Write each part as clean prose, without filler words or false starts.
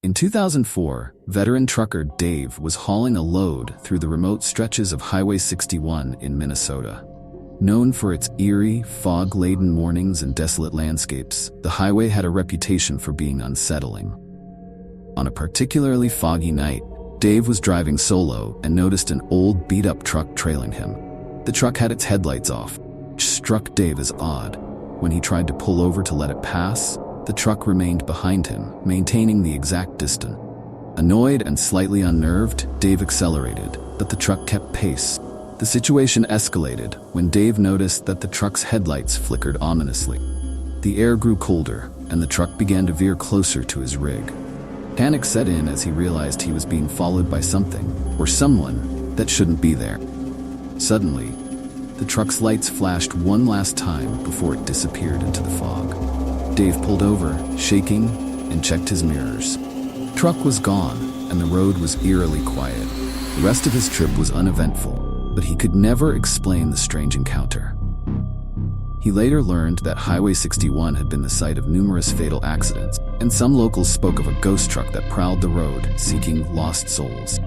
In 2004, veteran trucker Dave was hauling a load through the remote stretches of Highway 61 in Minnesota. Known for its eerie, fog-laden mornings and desolate landscapes, the highway had a reputation for being unsettling. On a particularly foggy night, Dave was driving solo and noticed an old beat-up truck trailing him. The truck had its headlights off, which struck Dave as odd. When he tried to pull over to let it pass, the truck remained behind him, maintaining the exact distance. Annoyed and slightly unnerved, Dave accelerated, but the truck kept pace. The situation escalated when Dave noticed that the truck's headlights flickered ominously. The air grew colder, and the truck began to veer closer to his rig. Panic set in as he realized he was being followed by something, or someone, that shouldn't be there. Suddenly, the truck's lights flashed one last time before it disappeared into the fog. Dave pulled over, shaking, and checked his mirrors. The truck was gone, and the road was eerily quiet. The rest of his trip was uneventful, but he could never explain the strange encounter. He later learned that Highway 61 had been the site of numerous fatal accidents, and some locals spoke of a ghost truck that prowled the road, seeking lost souls.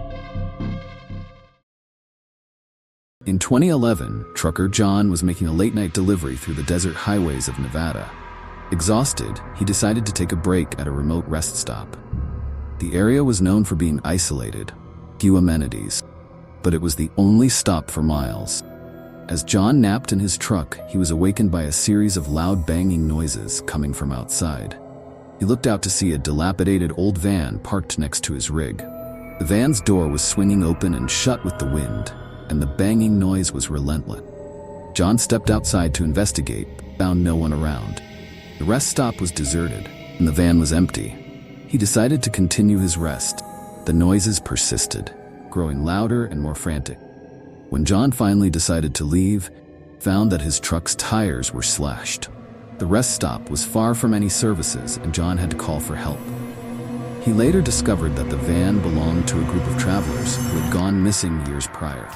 In 2011, trucker John was making a late-night delivery through the desert highways of Nevada. Exhausted, he decided to take a break at a remote rest stop. The area was known for being isolated, few amenities, but it was the only stop for miles. As John napped in his truck, he was awakened by a series of loud banging noises coming from outside. He looked out to see a dilapidated old van parked next to his rig. The van's door was swinging open and shut with the wind, and the banging noise was relentless. John stepped outside to investigate, but found no one around. The rest stop was deserted, and the van was empty. He decided to continue his rest. The noises persisted, growing louder and more frantic. When John finally decided to leave, he found that his truck's tires were slashed. The rest stop was far from any services, and John had to call for help. He later discovered that the van belonged to a group of travelers who had gone missing years prior.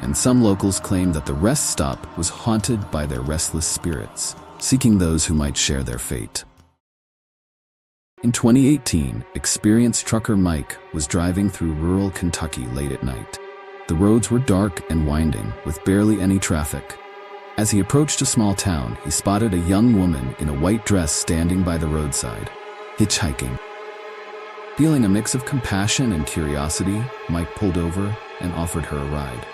And some locals claimed that the rest stop was haunted by their restless spirits, seeking those who might share their fate. In 2018, experienced trucker Mike was driving through rural Kentucky late at night. The roads were dark and winding, with barely any traffic. As he approached a small town, he spotted a young woman in a white dress standing by the roadside, hitchhiking. Feeling a mix of compassion and curiosity, Mike pulled over and offered her a ride.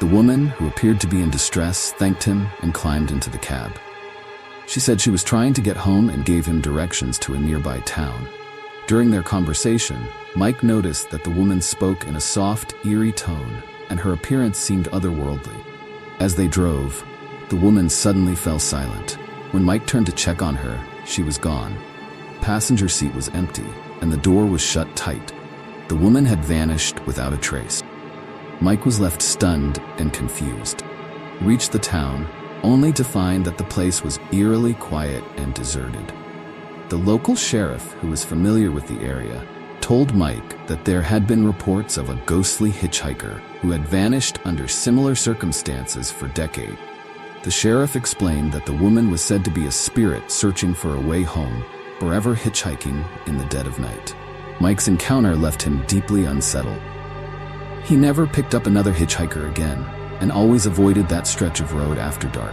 The woman, who appeared to be in distress, thanked him and climbed into the cab. She said she was trying to get home and gave him directions to a nearby town. During their conversation, Mike noticed that the woman spoke in a soft, eerie tone, and her appearance seemed otherworldly. As they drove, the woman suddenly fell silent. When Mike turned to check on her, she was gone. The passenger seat was empty, and the door was shut tight. The woman had vanished without a trace. Mike was left stunned and confused. He reached the town, only to find that the place was eerily quiet and deserted. The local sheriff, who was familiar with the area, told Mike that there had been reports of a ghostly hitchhiker who had vanished under similar circumstances for decades. The sheriff explained that the woman was said to be a spirit searching for a way home, forever hitchhiking in the dead of night. Mike's encounter left him deeply unsettled. He never picked up another hitchhiker again, and always avoided that stretch of road after dark.